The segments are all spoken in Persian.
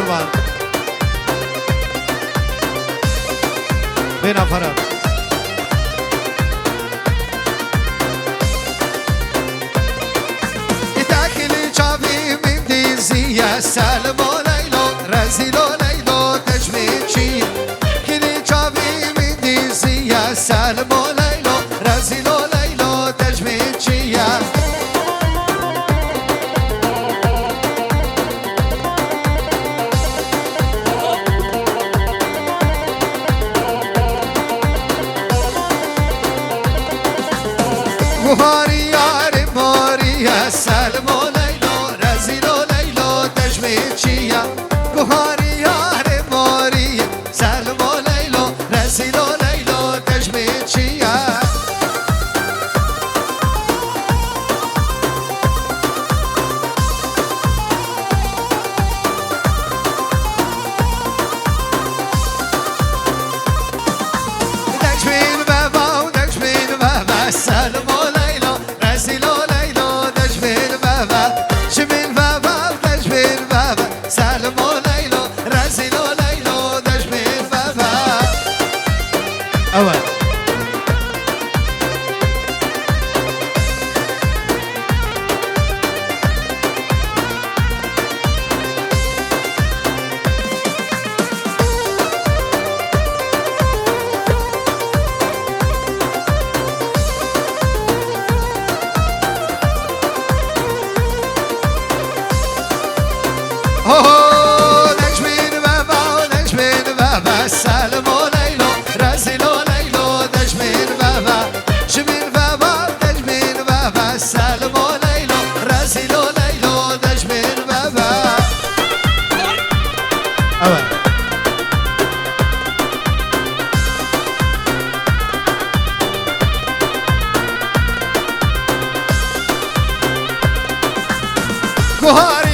قربان بين فرق يتاكل جابي من ديزية سالم وليلو رزيل وليلو تجميل شي كل جابي من ديزية سالم وليلو رزيل وليلو تجميل شي مهاري ياري مهاري سالم وليلو رزيل وليلو تجميل شيا مهاري ياري مهاري سالم وليلو رزيل وليلو تجميل شيا تجميل بابا وتجميل بابا سالم سالم وليلو رزيل وليلو دجميل بابا أول نجمين بابا ونجمين بابا سالم وليلو رزيل وليلو نجمين بابا جميل بابا نجمين بابا سالم وليلو رزيل وليلو نجمين بابا أول كهاري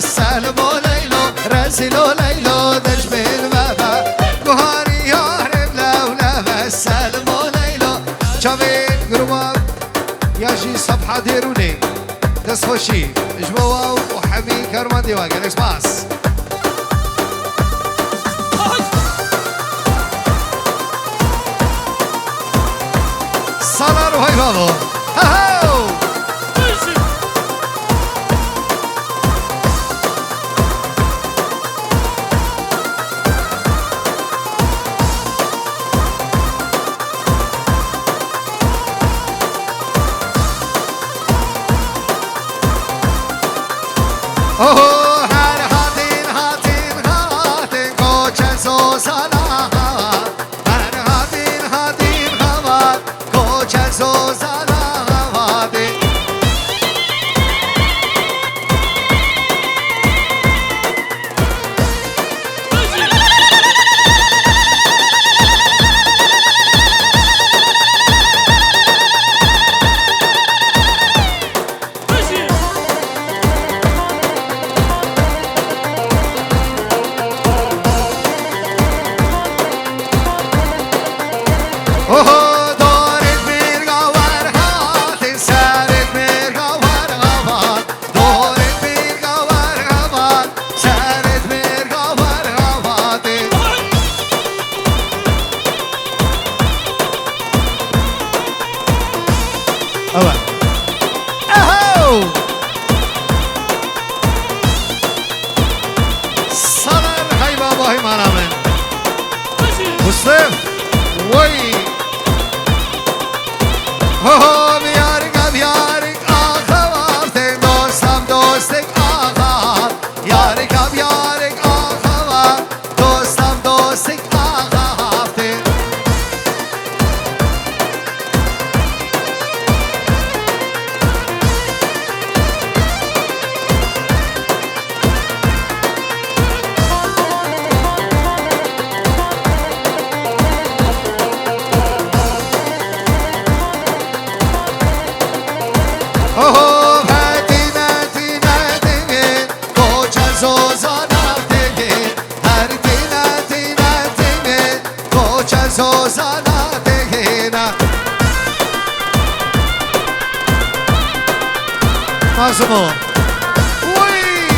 سالم وليلو رزيل وليلو دجميل بابا كهاري يهرب لولا بس سالم وليلو جاويد قرباب ياجي صفحة ديروني تسخوشي جبواو وحمي كرمان ديواغن اسماس صلاة روحي بابو هاو اوه هر هاتین هاتین هاتین کوچه زوزانا هر هاتین هاتین هوات کوچه زوزانا هواتی اوه دارید میرگاور هاتین سرید میرگاور هوات دارید میرگاور هوات سرید میرگاور هواتی اول اهو سلام های بابای منامن مسلم وی اوه بیارگ بیارگ آخا وقتی دوستم دوستک آخا یارگ بیارگ آخا دوستم دوستک آخا وقتی اوه هاتی ناتی ناتی کوچه زوزانا دیگه هر تی ناتی ناتی کوچه زوزانا دیگه نه مازمو وی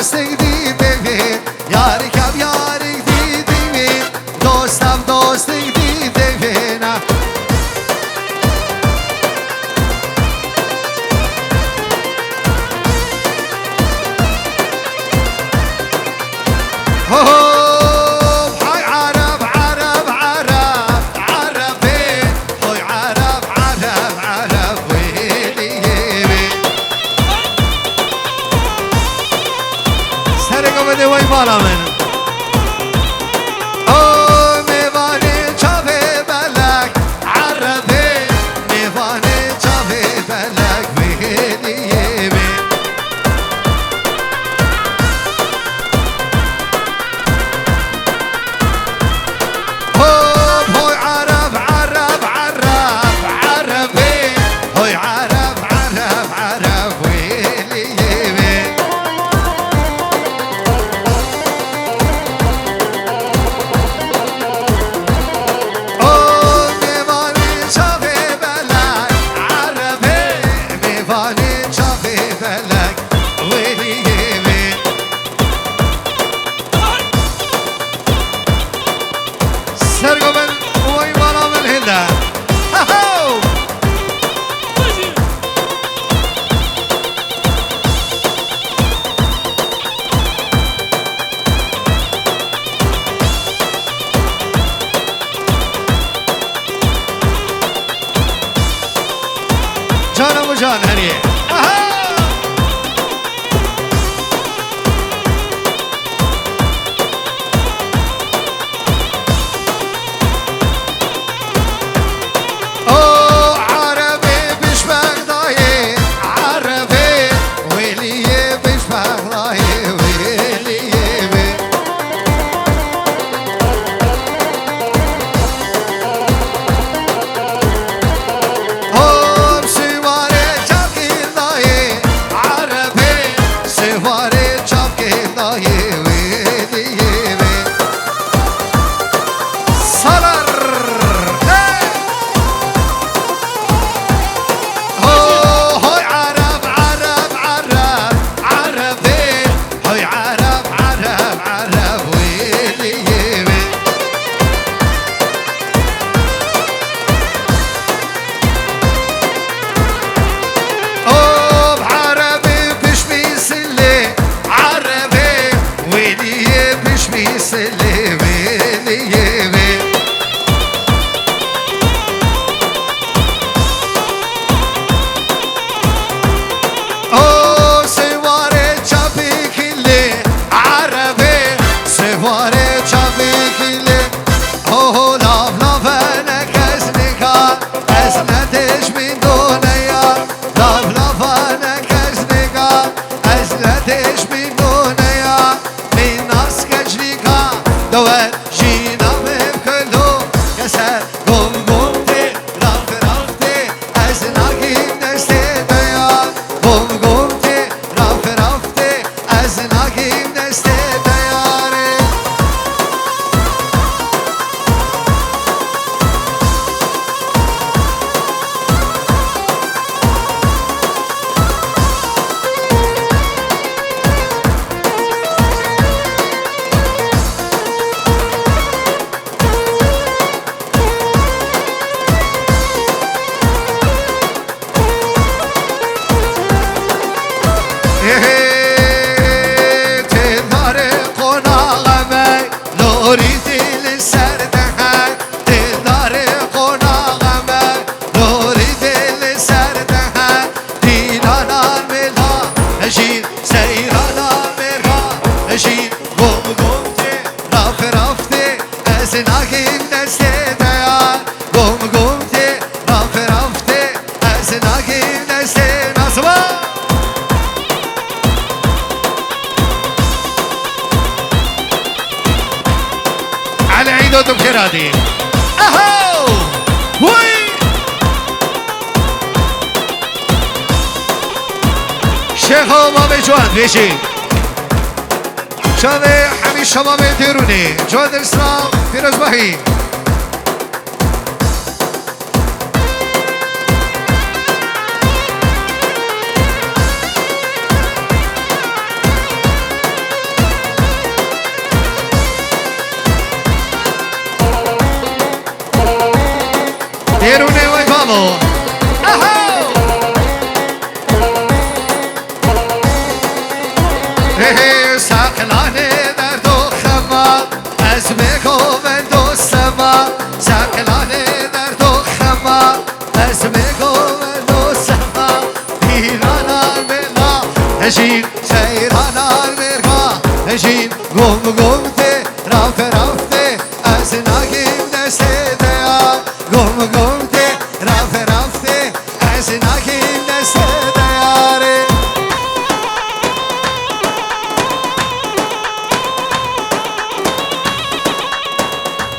دوستك دیدیم یاری کم یاری دیدیم دوستم دوستک دیدیم بالا من او میوانه چاوه بلک عربه میوانه چاوه بلک بهلیه می هوی عرب عرب عرب عربه هوی عرب عرب عرب بهلیه می جانم و جان هنیه عيدودم كرادي اهو وي شيخ امام جواد بيشي شاده حمید شمام دیرونی جواد اسلام فیروزباهی گفته رفته از نگیم دست دیار گفته رفته از نگیم دست دیاره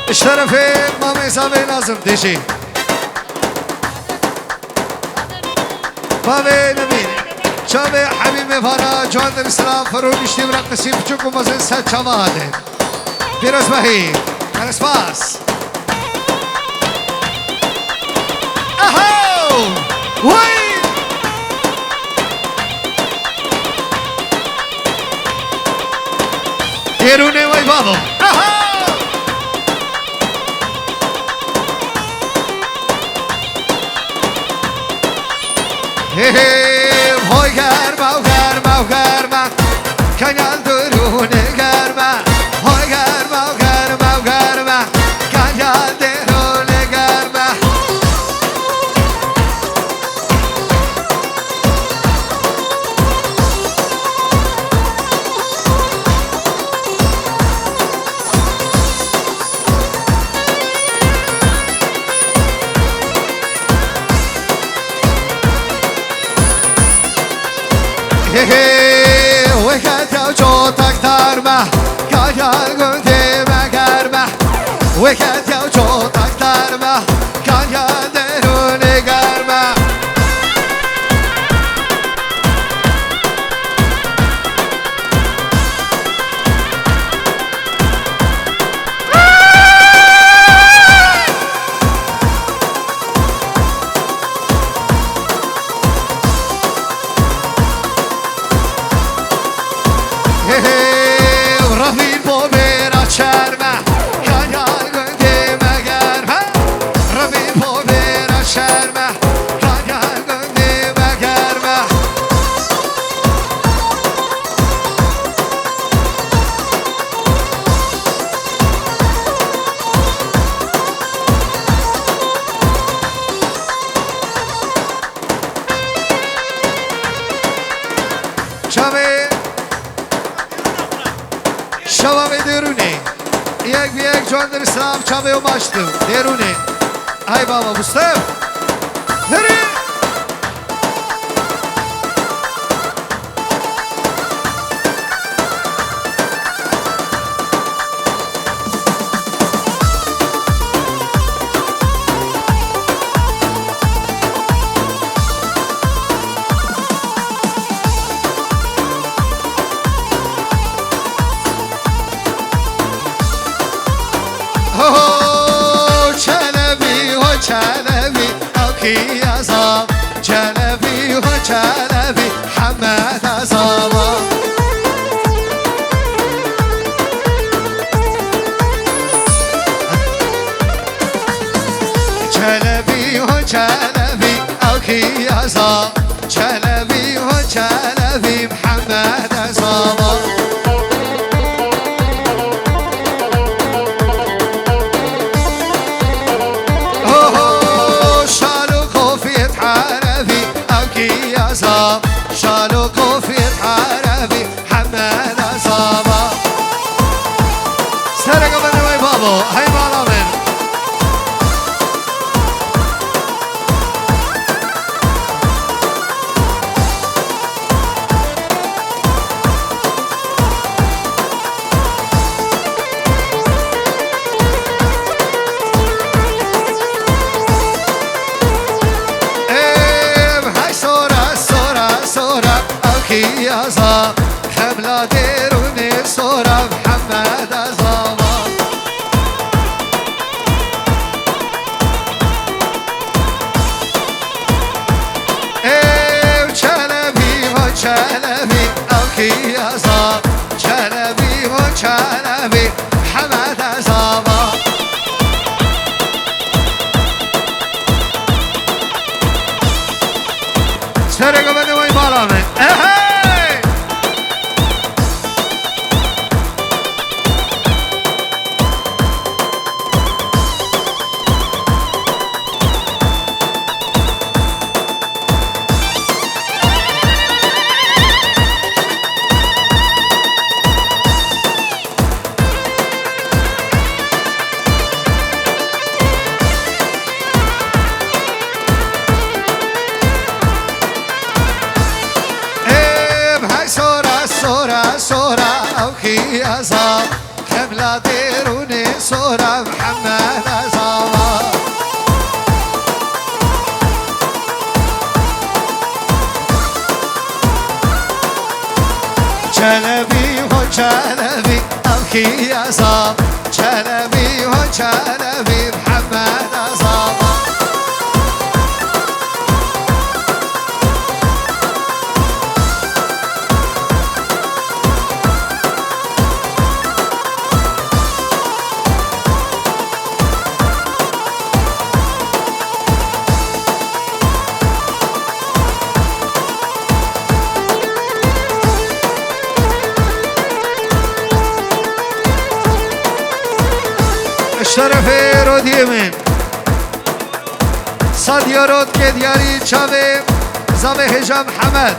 اشترف ما میزمه نازم دیشی بابي نبيل شابي حبيبي فرا جوان الاسلام فرو بيشتي مرقصين بچوكو مزين سات شواده بيروز بهي كرسباس اهو وي ديروني وي بابو اهو وای گرما کنال درونه گرما وای گرما کنال درونه گرما وقت یا جو تکتر ما کاریال گنده مگر ما وقت یا جو تکتر ما کاریال درونه گرما رفیق با برا چرمه کاریال گنده مگر ما رفیق با برا چرمه کاریال گنده مگر ما شباب درونه یک به یک جان در اسلام چاوه و ماشتو درونه های بابا مصطف درونه چلبی اوکی ازام چلبی و چلبی حمد ازام چلبی و چلبی اوکی ازام چلبی و چلبی محمد ازام شالو كوفيت عربي حمل عصابة سرق من وي بابو هاي مالامن يازا حملة ديروني صورة محمد أزاما ايه وشلبي وشلبي اوكي يازا شلبي وشلبي محمد أزاما سرقوا من وين مالامن يا صاح حملة ديروني صورة محمد أصابة جلبي وجلبي أبكي يا صاح جلبي وجلبي محمد أصابة الشرف رود يمين صاد رود كدياري چاوي زاوي هجام حمد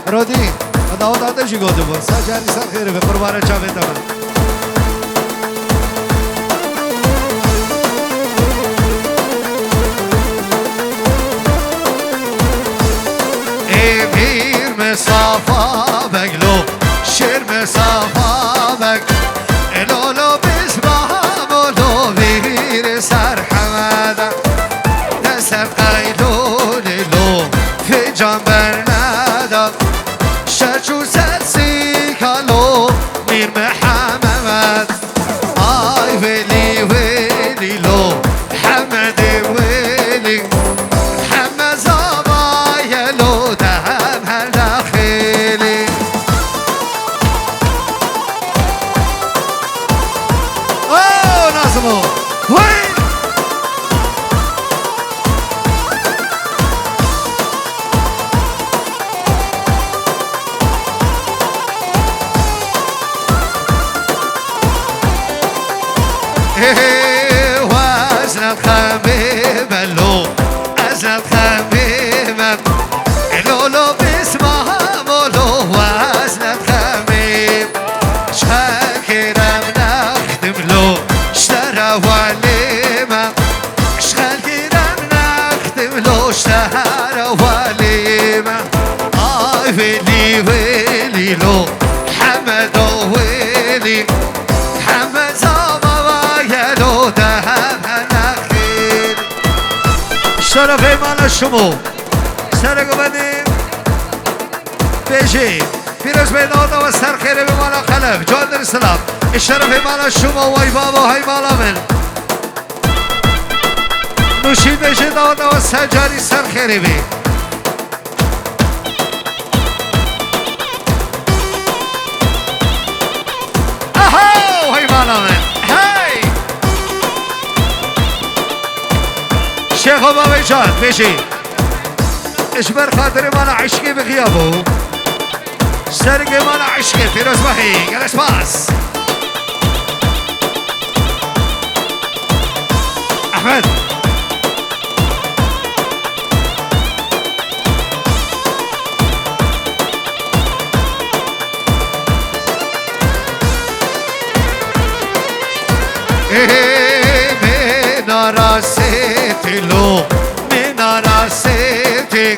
رودي داود آتشی گوده بود سجاری سر خیره به قربان چاوي تمام امیر مسافا بگلو شیر مسافا بگ الولو سر حمادا نسر قیلون لو فی جنبر ندا شجو سرسی کالو میر محمد آی ولی ولی لو حمد ولی حمد زبای لو دهم هر داخلی اوه نازمو وين وزن الخميم اللو أزن الخميم اللولو باسمها مولو وزن الخميم شاكرم نخدم له اشترى وليمة شاكرم نخدم له اشترى وليمة آي ويلي ويلي لو حمد ويلي حمد زابا يلو دهم هنخيل الشرف مال شمو سرقو بدیم بيجي فيروز بيدادا و سرخيري بمالا خلف جادر سلام الشرف مال شمو وای بابا های مالا من نوشی بيجي دادا و سجاری سرخيري بي اهو های مالا من هی شیخ و بابا جان بيجي اجبر خاطر مالا عشقی بغیابو سرق مالا عشقی فیروز بحی گلش باس احمد منارا سیتی لو منارا سیتی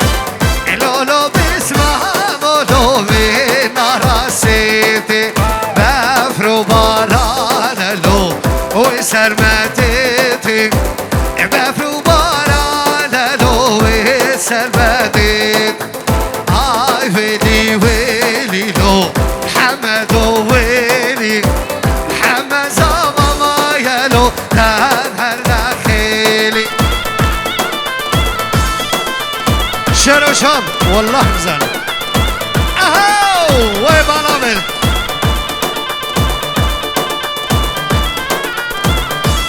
الولو باسمها مولو منارا سیتی بفرو باران لو و سرمتیتی بفرو باران لو و سرمتیت آی ویلی ویلی لو حمد و ویلی حمد زاما ما یلو هر داخلی شروشم والله مزن اهو وای بانامل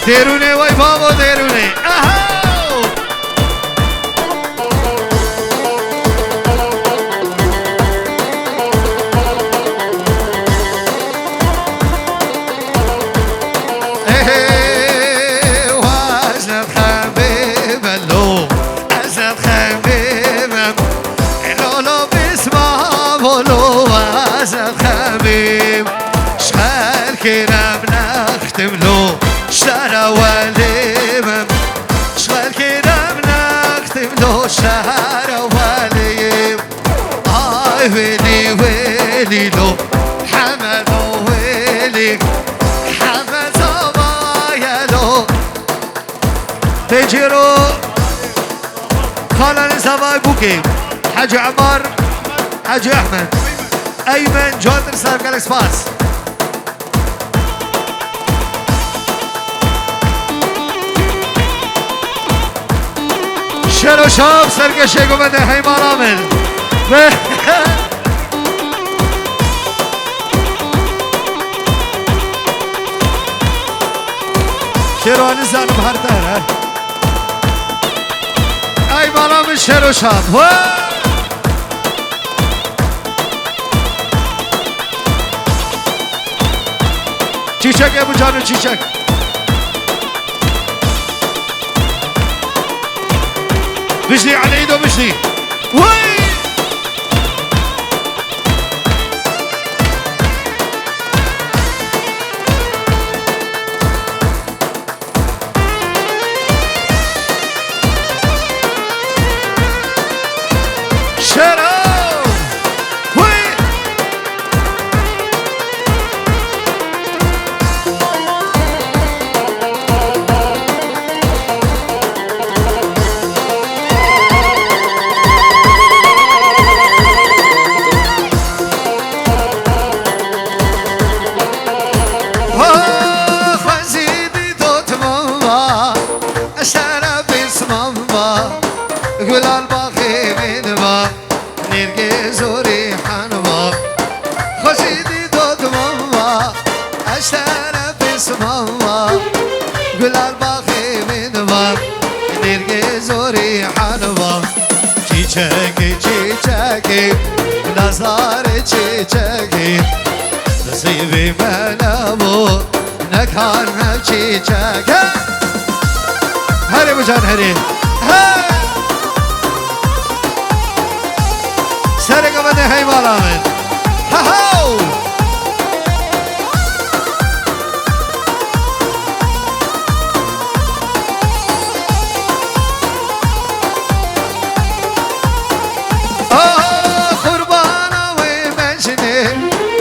درونه وای بابا درونه اهو وزن الخميم اللو أزن الخميم الولو باسمها مولو وزن الخميم شغال كرام نختم له اشترى وليم شغال كرام نختم له اشترى وليم آي ويلي ويلي لو حمد ويلي بوكي حمد زوايلو تجيرو خالد زواي بوكي حاج عمر حاج احمد ايمن جوندر سرقل اسباس شلو شاب سرقل شيقو بده حيمان عامل شیروانی زنم هر داره ای بالا من شیرو شام چیچک ابو جانو چیچک بجدي على ايده بجدي وي نظر چیچکی نصیبی منمو نکار هم چیچک هری بجان هری سرگا بده هی مالا من هاو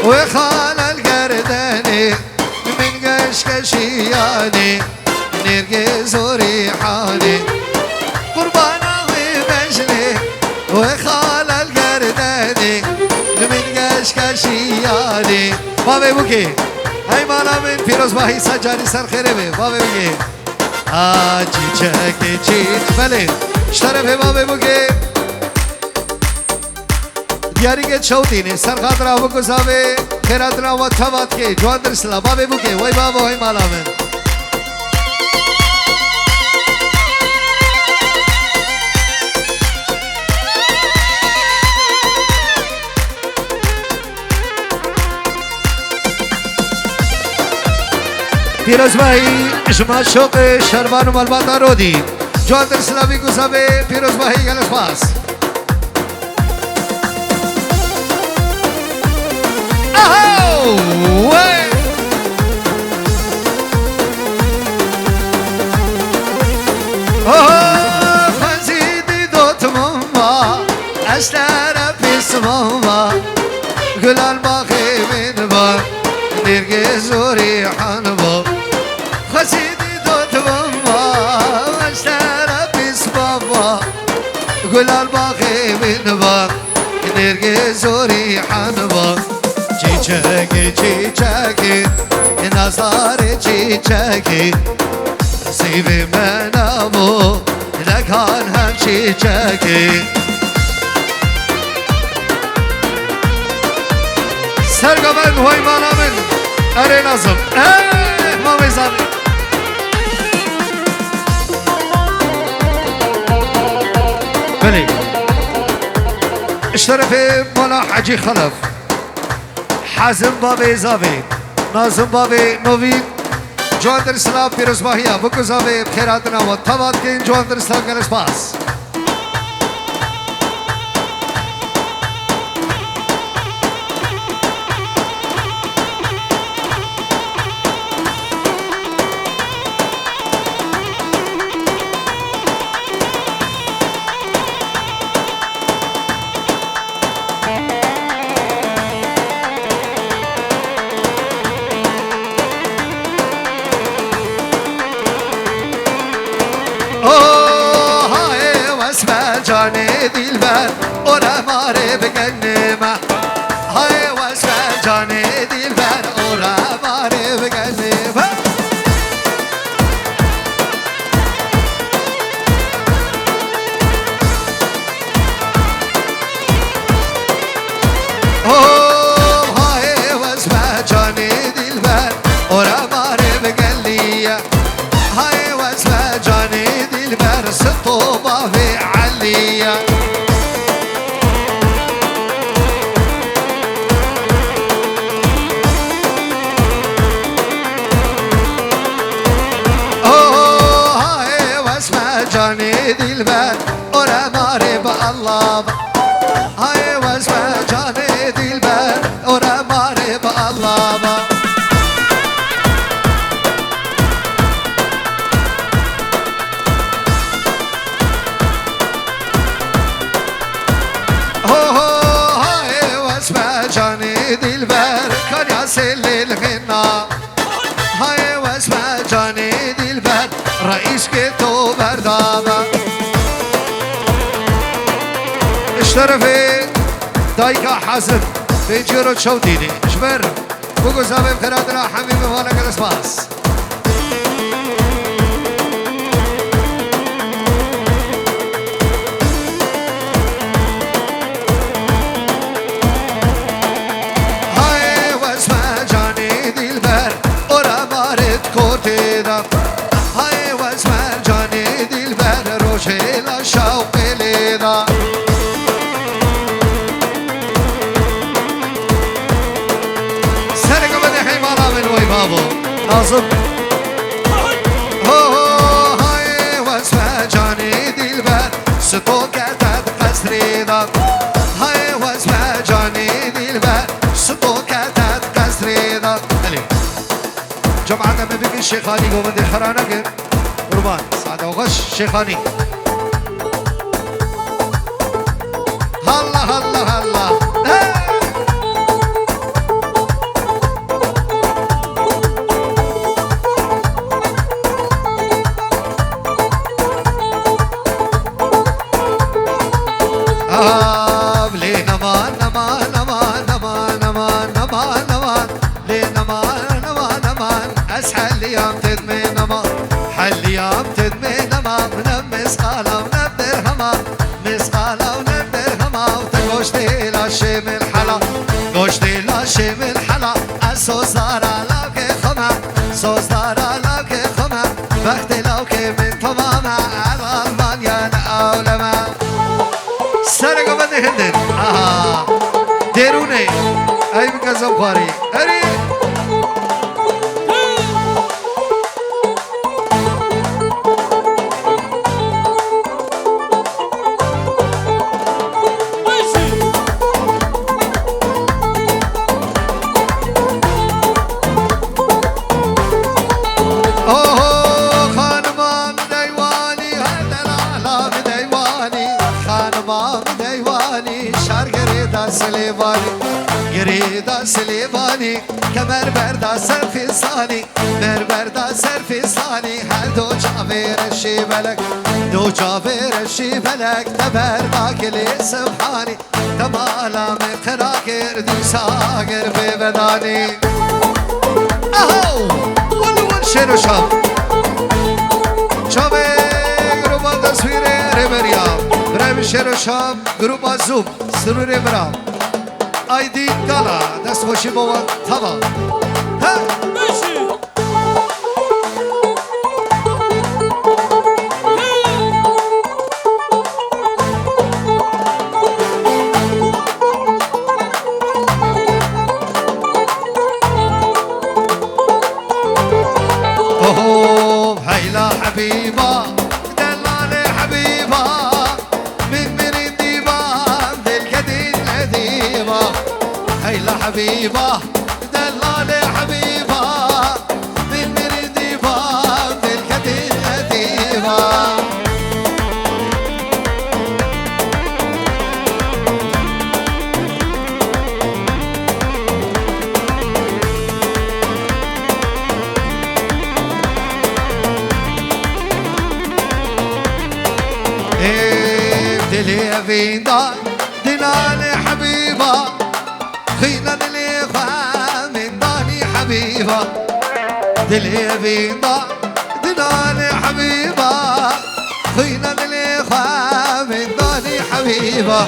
وخال القرداني من قشقشياني نرقز وريحاني قربانا ومجني وخال القرداني من قشقشياني بابي بوكي هاي مالا من فيروز باهي سجاني سر خيري بابي بوكي چیچکی چیچ بله اشترفه بابي بوكي دیاری که چودینه سرخط را بگذابه خیرات را و تبات که جوان در سلا بابه بوکه وای بابا وای مالا من پیروز بایی شما شوق شربان و ملبات نارودی جوان در سلا بگذابه پیروز بایی گلس پاس way oh خزيدي دوت ماما اشتر بس ماما گل الباخي من با نرگس وريحان با خزيدي دوت ماما اشتر بس ماما گل الباخي من با نرگس وريحان با چیچکی چیچکی نظر چیچکی نصیب منمو نکان هم چیچکی سرگا من وای مالا من اره نازم ما میزنی بلی اشترف مولا حجی خلف حازم بابی زاوی نازم بابی نوید جوان در اسلام پیروز باهیا بکو زاوی خیراتنا و تباد که این جوان در اسلام گرس پاس جاني دلبر ورا ماري بقلمه هاي واسمع جاني دلبر ورا ماري بقلمه هاي واسمع جاني دلبر ورا ماري بقليه هاي واسمع جاني دلبر سطوبة في علية هاي واسمع جاني دلبر ورا ماري بالله هاي واسمع جاني دلبر ورا ماري بالله هاي واسمع جاني دلبر كان ياسل الغنى هاي واسمع جاني دلبر رئيس كتو بردابة اشترفي دايكا حسن بيجيرو تشوديني شبر بوكو زابي بخيراتنا حبيبي وانا كده سباس هاي واسمع جاني دلبر ورا مارد كوتي دا هاي واسمع جاني دلبر روشي لا شوق ليدا بابو ناظم هاي واسمع جاني دلبر ستوكة قصري ذا هاي واسمع جاني دلبر ستوكة قصري ذا جماعة ما بيجي الشيخاني قوم دي خرانة قربان سعد وغش شيخاني هلا هلا هلا لي نمان نمان نمان نمان نمان نمان نمان لي نمان نمان نمان اسحل يوم تدمي نمان حل يوم تدمي نمان منمس قالا ونبدر هما مسقالا ونبدر هما وتقوشتي لاشي من حلا قوشتي لاشي من حلا السوس دارا لوكي خما سوس دارا لوكي خما وقتي لوكي من تماما الألمانيا لأولما سرقة بدي هندن ديروني أي بكذا باري هري خانمان ديواني هذا العالم ديواني خانمان ديواني شار قريدا سليباني قريدا سليباني كمر بردا سرفستاني مر بردا سرفستاني هر دو جابر الشيبلك دو جابر الشيبلك تبر باكلي سبحاني تمالا مقراكر دو ساقر ببداني اهو ولون شنو شاب شابه گروبا تصویر ربریا برای شنو شاب گروبا زوب سرور برام آیدی دالا دست خوشی با تبا هيلا حبيبة دلالي حبيبة من الديوان بالكدين نديبة هيلا حبيبة دلالي حبيبة من الديوان بالكدين نديبة فيندا دلالي حبيبة خينا دلي من داني حبيبة دلي فيندا دلالي حبيبة خينا دلي من داني حبيبة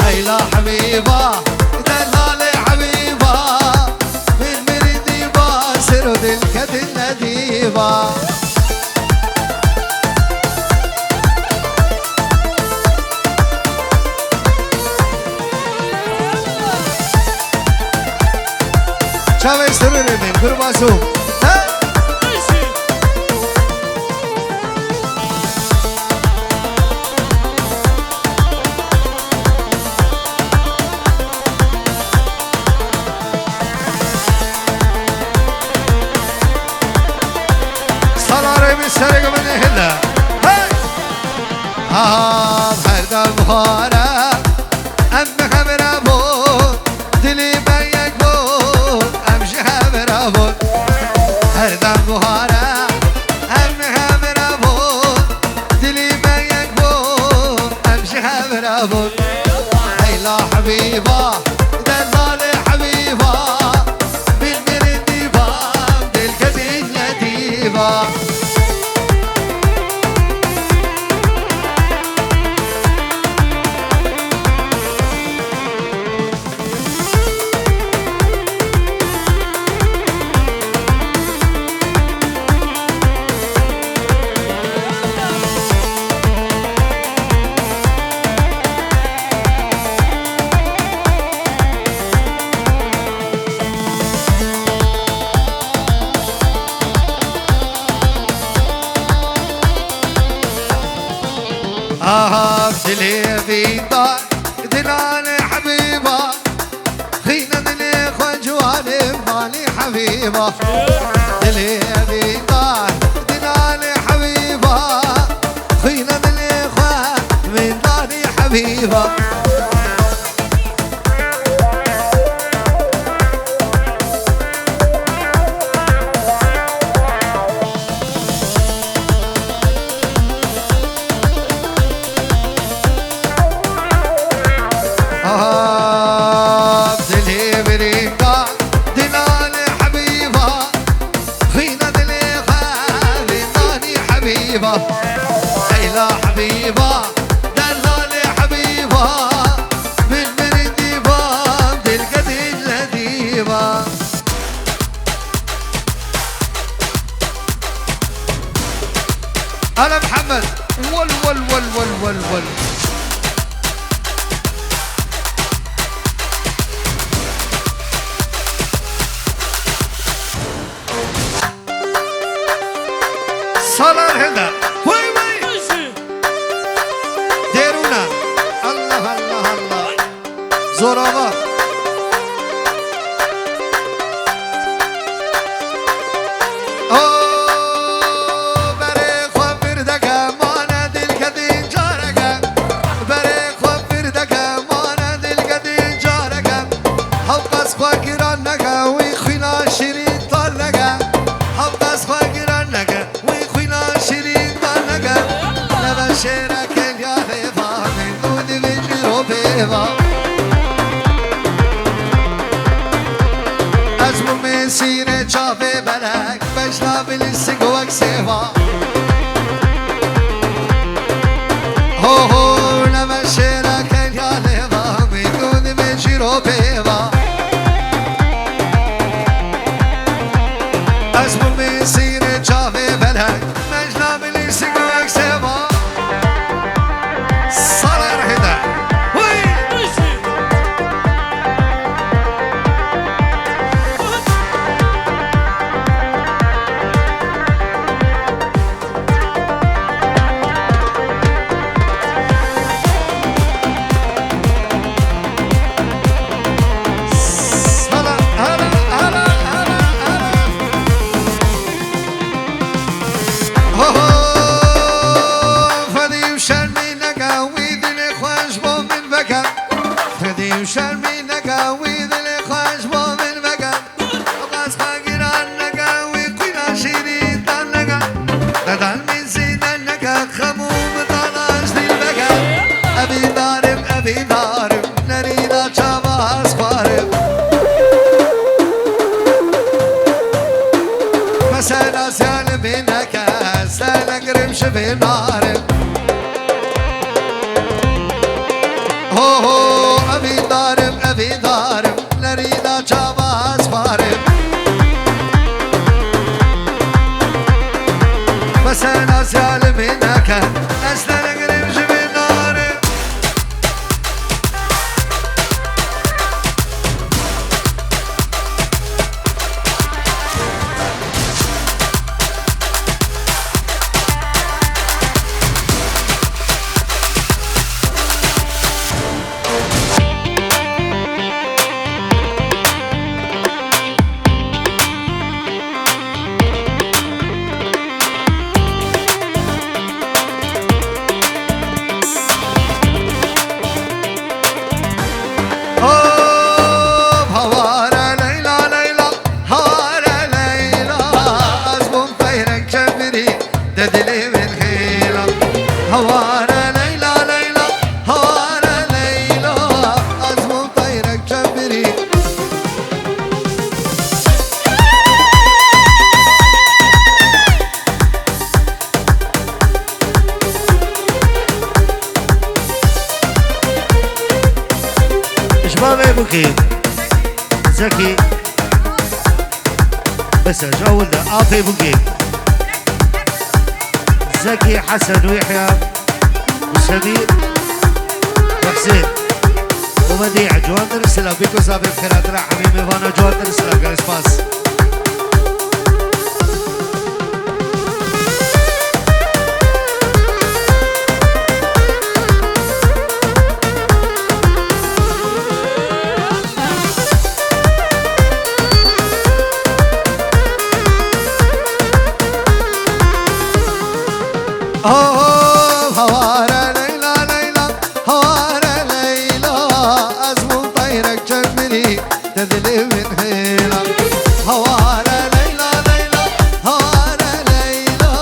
هيلا حبيبة دلالي حبيبة من مريدي باسر ودلكة النديبة شاوي سروري من قرباسو صلاري من سرق من هلا هردم بخارة أم خبر أبو دلي بيك بو أمشي خبر أبو هردم بخارة أم خبر أبو دلي بيك بو أمشي خبر أبو هيلا حبيبة دلالي حبيبة بالمريدي بام دلكتين يتيبة دلي فيندا دلالي حبيبة خينا دلي خجواني مالي حبيبة دلي فيندا دلالي حبيبة خينا دلي من داني حبيبة هيلا حبيبة دلالي حبيبة بالمريدي بام دلقتي النديبة أنا محمد ول ول ول ول ول ول صلاة هنا وي وي ديرونا الله الله الله زورابا بري خبر دقا مانا دل قدين جارقا بري خبر دقا مانا دل قدين جارقا حبقس خواقران نقا ويخوينا شيرين طالقا حبقس خواقران نقا شيرين طالقة نبشرك يا هيفا من دون بيجي وبيفا أزمو من سيرة شافي بلك بشلا بالسقوك سيفا هو هو نبشرك يا هيفا من دون بيجي وبيفا أزمو من سيرة شافي بلك بس انا زال منك سالك رمش بنار هو ابي دارم نريدا جواز بارم بس انا زال منك سالك رمش بنار زكي بس جاول ده عاطي بوكي زكي حسن ويحيى وسمير وحسين ومديع جوان درسلا بيكو زابي بخيرات را حميمي فانا جوان درسلا قال سباس هوارا ليلى هوارا ليلى أزمون طيرك جمري تذلي من هيلا هوارا ليلى هوارا ليلى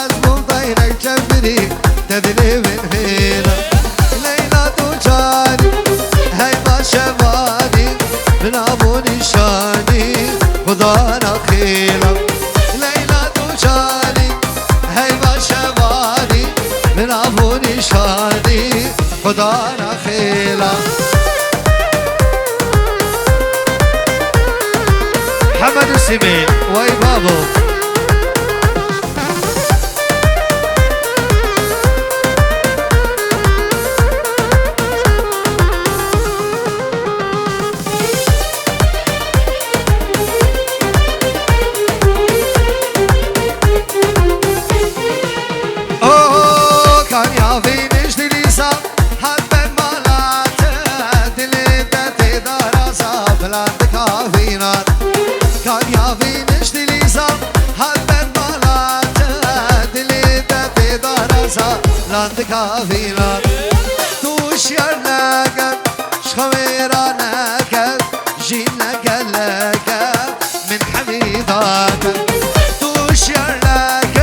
أزمون طيرك جمري تذلي من هيلا ليلى توجاني هيبا شباني من أبو نشاني خدانا خيلا ليلى توجاني هيبا شباني من أبو نشاني خدانا خيلا حمد السمين واي بابو لاند كافينا توش يرناك شخويرانك جينك لك من حميدك توش يرناك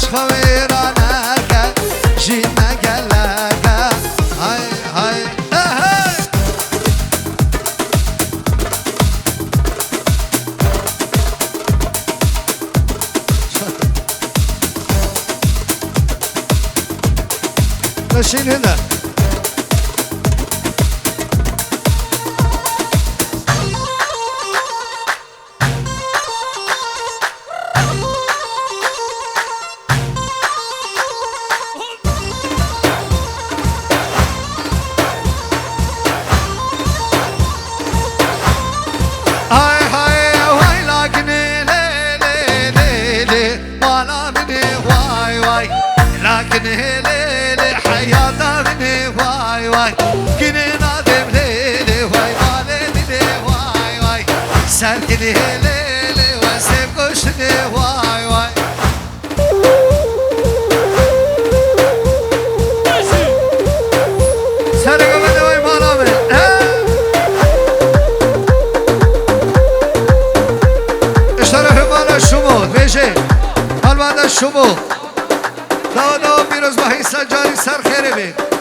شخويرانك جينك لك هاي هاي هاي ماشيين هنا هاي هاي واي لكني لي لي لي لي وانا مني واي واي لكني لي حياتا مني واي واي كني نادم ليلي واي مالي واي واي سالكني ليلي واسيب كشني واي واي سالك بدي واي مالامي اشترف مالا الشموت بيجي هالمالا الشموت داو پیروز ماهی سجاری سر خیره بید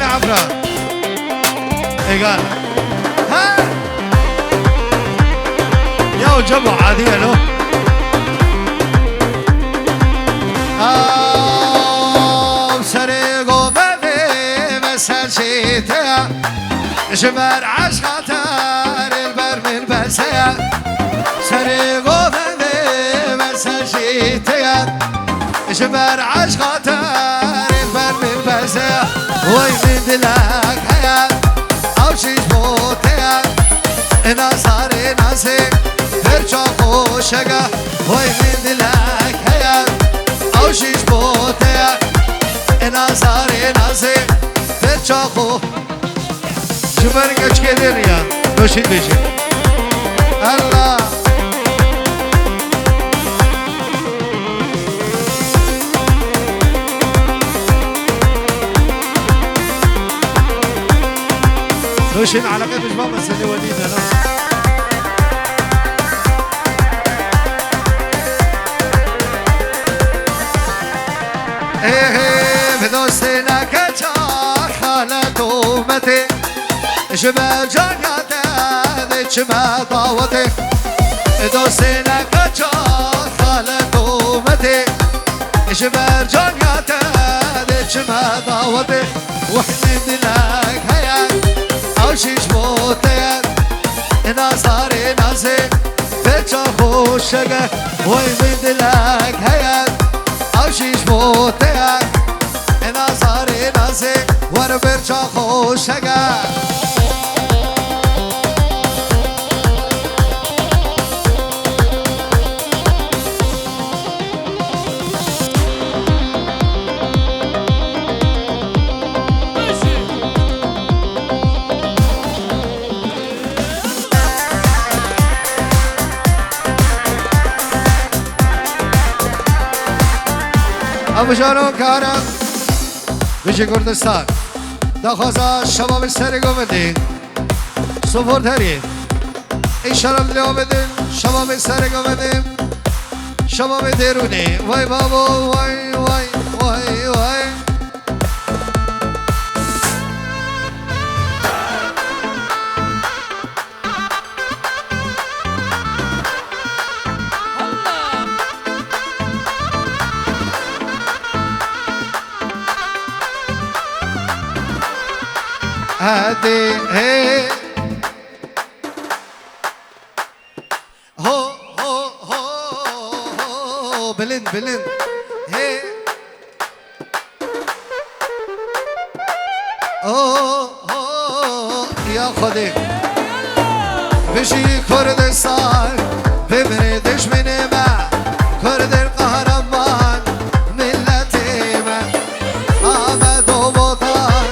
عبرة ايقال ها يا وجمع عادية له سرقو بني مسال شيتها جمر عشقاتر البر من بسيا سرقو بني مسال شيتها جمر عشقاتر البر من بسيا وي من دلك هيا او شيش بوتيا ناصاري ناسي فرشا خوشگا وي من دلك هيا او شيش بوتيا ناصاري ناسي فرشا خو جمر كش كدر يا نوشيد بيجي الله نوشين على قيد جباب السنة ولينا لا ايه بدوستنا كتاك خالتو متي شبه جانياته ذيك ما ضاوتي دوستنا كتاك خالتو متي شبه جانياته ذيك ما ضاوتي وحني دلاك هيا او شيش بوتيك ناصاري ناسي فرشا خوشگه وي من دلك هيا او شيش بوتيك ناصاري ناسي ور فرشا خوشگه ابو جانو کارم بشه کردستان دخوازا شباب سرگو بدین سپورت هرین این شرم لیو بدین شباب سرگو بدین شباب درونی وای بابا وای وای وای وای هادي هي هو هو هو بلند بلند هي هو يا خدي بشي كردستان ببردش من ما كرد القهرمان ملتي ما آمد و وطن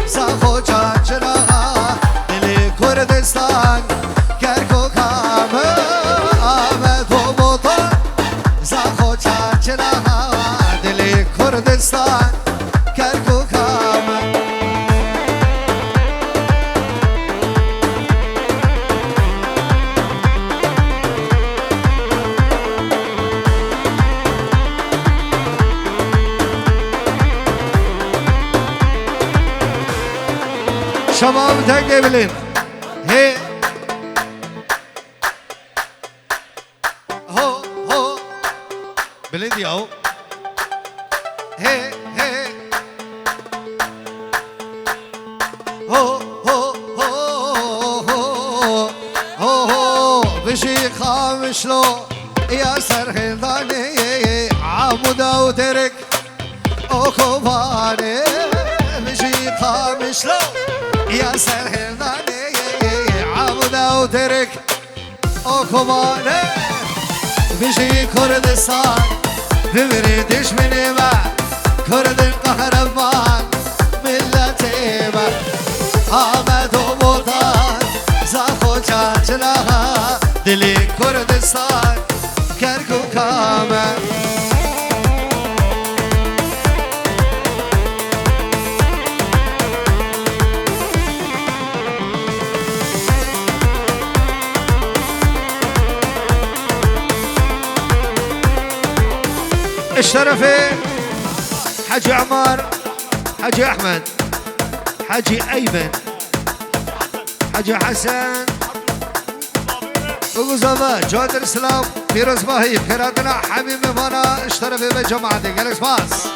ساخو چاچرها دل کردستان کرکو کام آمد و وطن ساخو چاچرها دل کردستان کرکو کام شباب تقبلين هي هو هو بلدي اهو هي هي هو هو هو هو هو هو بشي خامش لو يا سرهنداني عمودا وترك اوكوباني بشي خامش لو يا سرهنداني عمودا وترك اوكوباني بشي كردستان ببردش من ما كرد القهرمان ملتي ما آمد و وطن زاخو چاچلها دلی کردستان کرکو کامه الشرفي حجي عمار حجي احمد حاجي أيمن حاجي حسن وقزابة جواد الإسلام فيروز باهي بخيراتنا حبيب مفانا اشترف بجماعتي قالك باس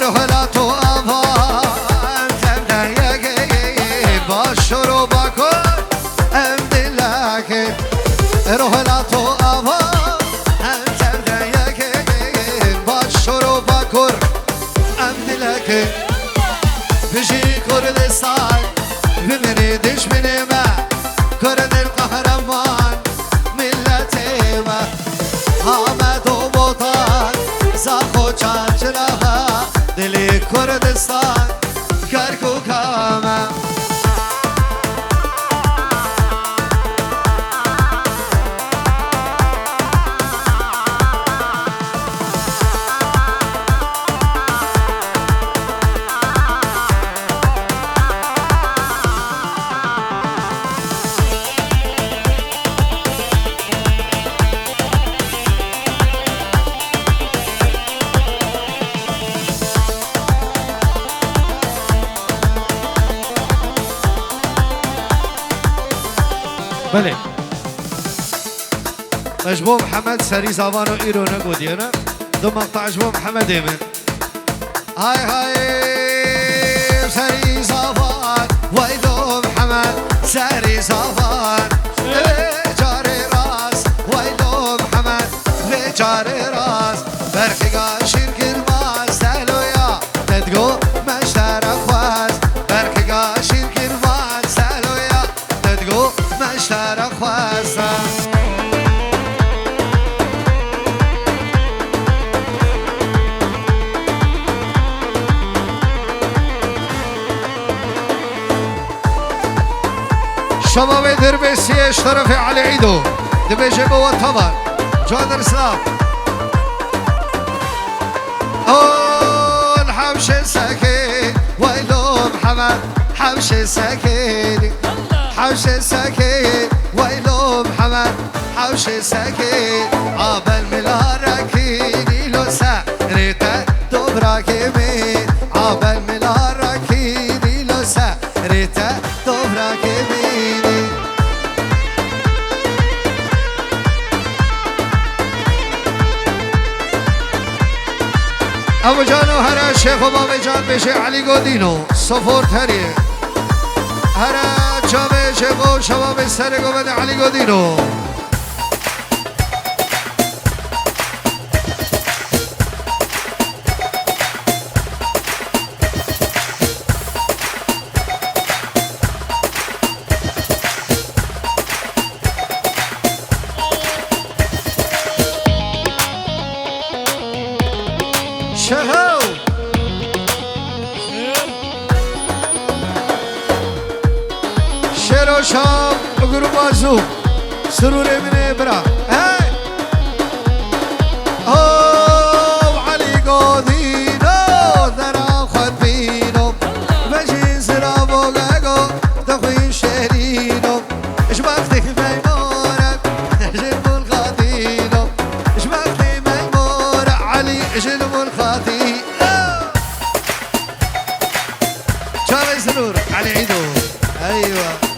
روح لا تو آفان تبدا يكي باشرو باكر امد لكي روح لا تو آفان تبدا يكي باشرو باكر امد لكي بجي كردستان بمريدش من ما كرد القهرمان ملتي ما آمد و بطان زاخو چاچرها دلی کردستان کرکو کامه بله مجبور محمد سری زبان و ایرو نگودی نه دو مقطع مجبور محمد ایمن های های سری زبان ویدو محمد سری زبان بجار راست ویدو محمد بجار راست برخیگاه شیر ماست دلویا ندگو مشتر خواست برخیگاه شیر ماست دلویا ندگو مشتر خواستم شباب دربسي اشترف على عيدو دبيجي بو الطبر جواد الاسلام الحبش السكين ويلو محمد حبش السكين حبش السكين ويلو محمد حبش السكين عبل ملاركيني لو ساريتا دوبراكي مين عبل ملاركيني لو ساريتا دوبراكي مين ابو جانو هر شیخ و بابا جان بشه علی گودینو سفور تریه هر جامعه شیخ و شباب سر گوبد علی گودینو شهو شیر و شام گروه بازو سرور من برا هی او علی گودینو درا خود بینو بجین سرا بوگاگو دخوین شهرینو اش وقتی میمورد جلب القادینو اش وقتی میمورد علی جلب القادی شامي سرور علي عيدو ايوه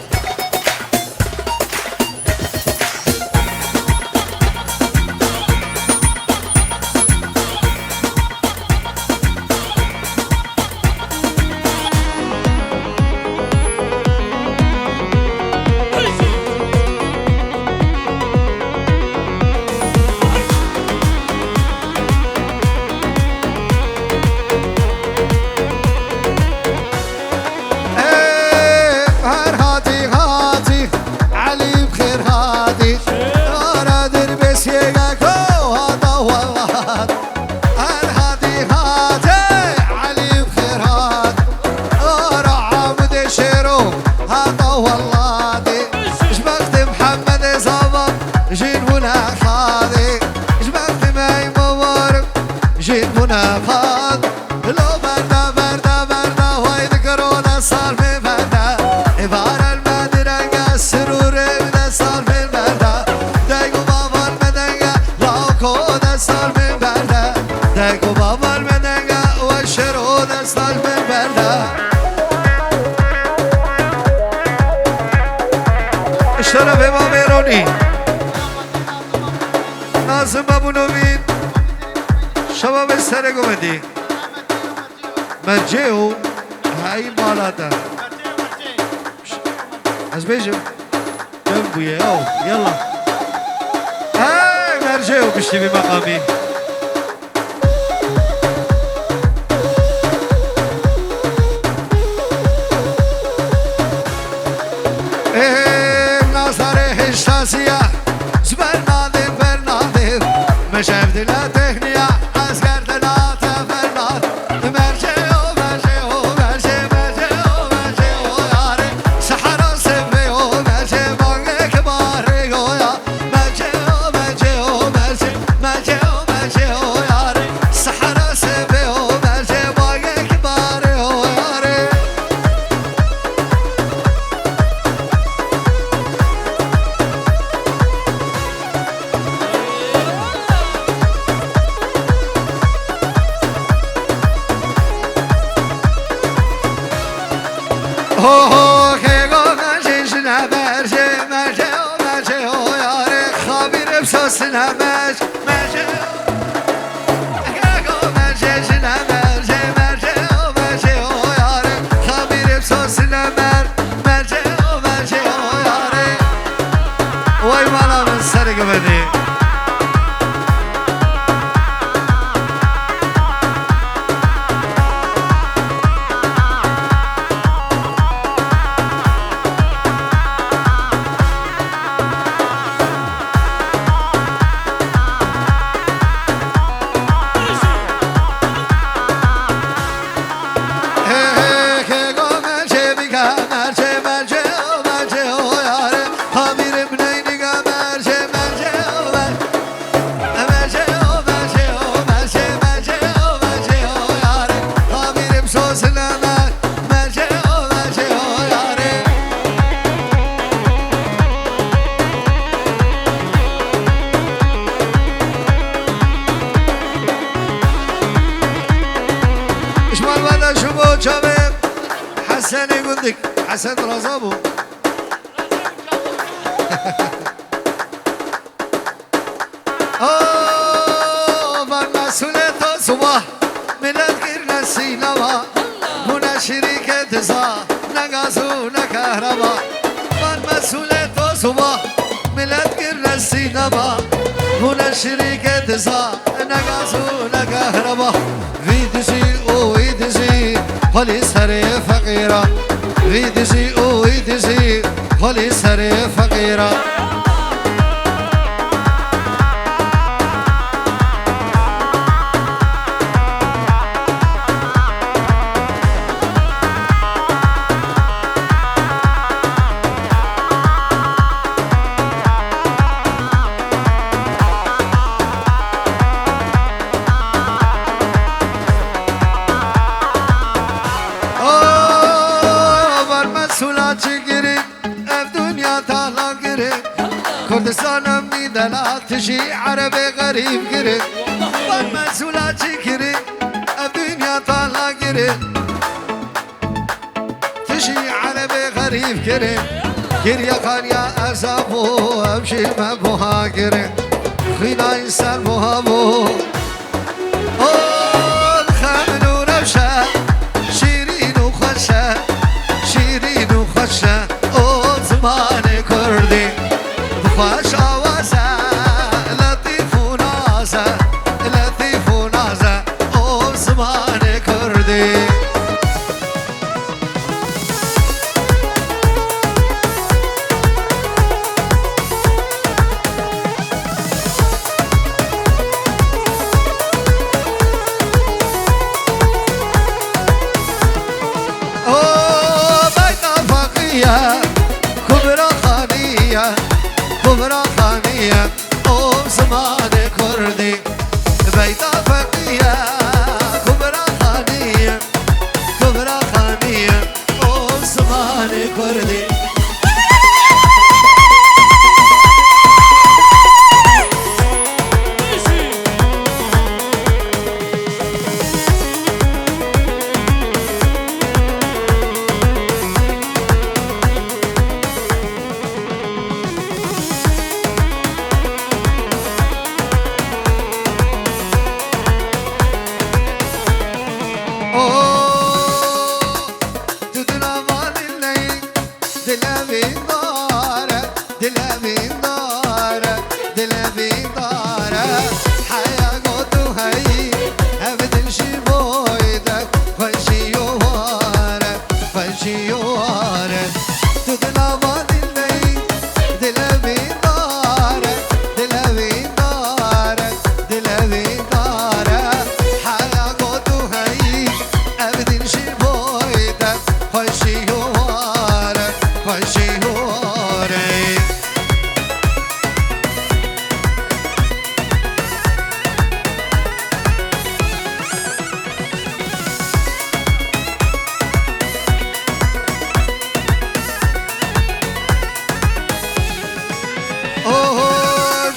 منافات لو بردا بردا بردا ويد كورونا صار في بردا عبارة المدرقة السرور من صار في سرقو بدي مرجعو هاي مالاتا از بيجو جنبويا او يلا هاي مرجعو بشتي بمقامي مشاف دلا تهنيا عسكر دلا تفرنات مرجعو مرجعو مرجعو مرجعو ياري سحرا سبيو مرجع بانك باريو يا مرجعو مرجعو مرجعو مرجعو ياري سحرا سبيو مرجع بانك باريو ياري هو که گوشش نبرشه مرجع و یاره خوابی رفسوس نبرش مرجع که گوشش نبرشه مرجع و یاره خوابی رفسوس نبر مرجع و یاره وای مالا من سرگ بدی حسن يقولك حسن رزابو بالمسؤولية صباح من الغير نسينا هنا شركة زا نغازو نكهربا بالمسؤولية صباح من الغير نسينا هنا شركة زا نغازو نكهربا ويدزي او ويدزي خلی سر فقیرا ویدزی او ویدزی خلی سر فقیرا كردستانم میدلا تجی عربی غریب گره بر مسئولا چی گره دنیا تالا گره تجی عربی غریب گره گریه خانیا ازابو همشی مبوها گره خینا انسان بوها بو خمن و روشه شیرین و خوشه شیرین و خوشه زمان کردی خوش آوازه لطیف و نازه لطیف و نازه او زمان کردی او بیت فقیه کبرا خانیه كبرى خانية أو زمان كردي بيتا فقية كبرى خانية أو زمان كردي بینداره دل بینداره حیا گوتو هی هم دلشی بایده خوشی واره خوشی واره تو دل ما دل نی دل بینداره دل بینداره دل بینداره حیا گوتو هی هم دلشی بایده خوشی واره خوشی واره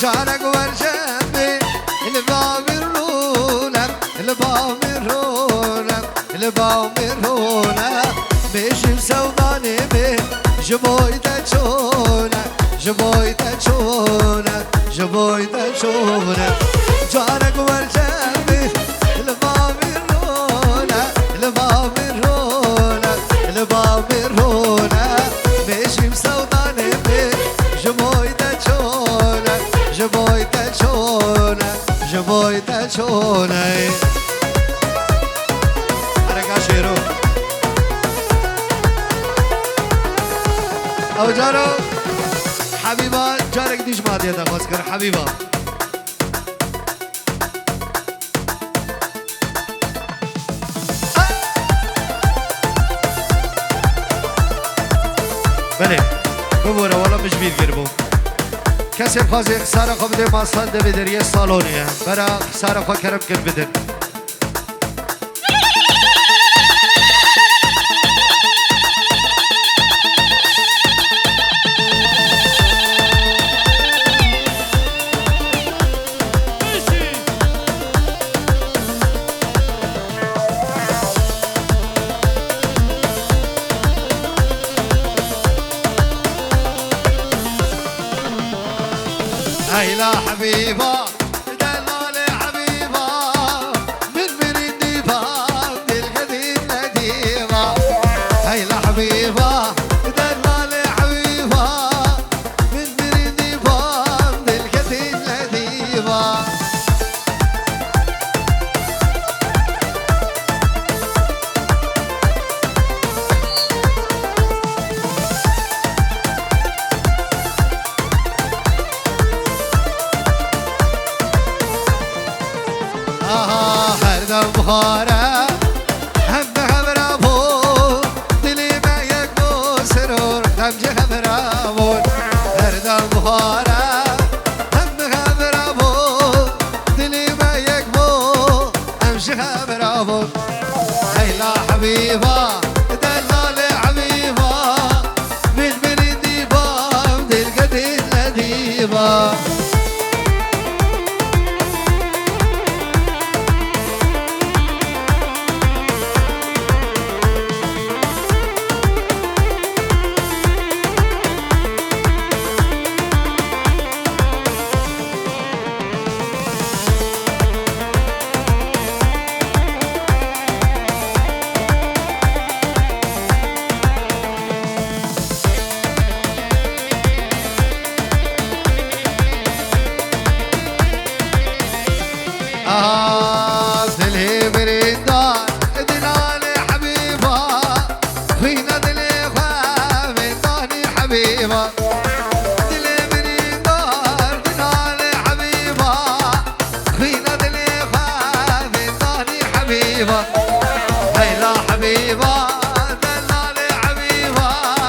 جانك والجنبي البامرونك البامرونك البامرونك مش مسوداني به جبوي تشونك جبوي تشونك جبوي تشونك جانك والجنبي البامرونك البامرونك البامرونك مش مسوداني به جبوي تشونك جبوي تشونك جبوي تشونك حركة شيرو او جارو حبيبة جارك ديش مادية تخوزكر حبيبة بله ببوره والا مش بیر گربو کسی خوازی سر خو بده ماسال ده بدر یه سالونیه برا سر خو کرم کن بدر هيلا حبيبة دلالي حبيبة من مريدي باب القديم نديمة هيلا حبيبة دلالي حبيبة من مريدي باب القديم نديمة هردم بخاره هم برابون دلی ما یک بو سرور دمجه برابون هردم بخاره هم برابون دلی ما یک بو همشه برابون هیلا حبیبا دلال حبیبا من بریدی بام دل قدید ندیبا دلي بريدان دلالي حبيبة فينا دلي خامداني حبيبة دلي بريدان دلالي حبيبة فينا دلي خامداني حبيبة هيلا حبيبة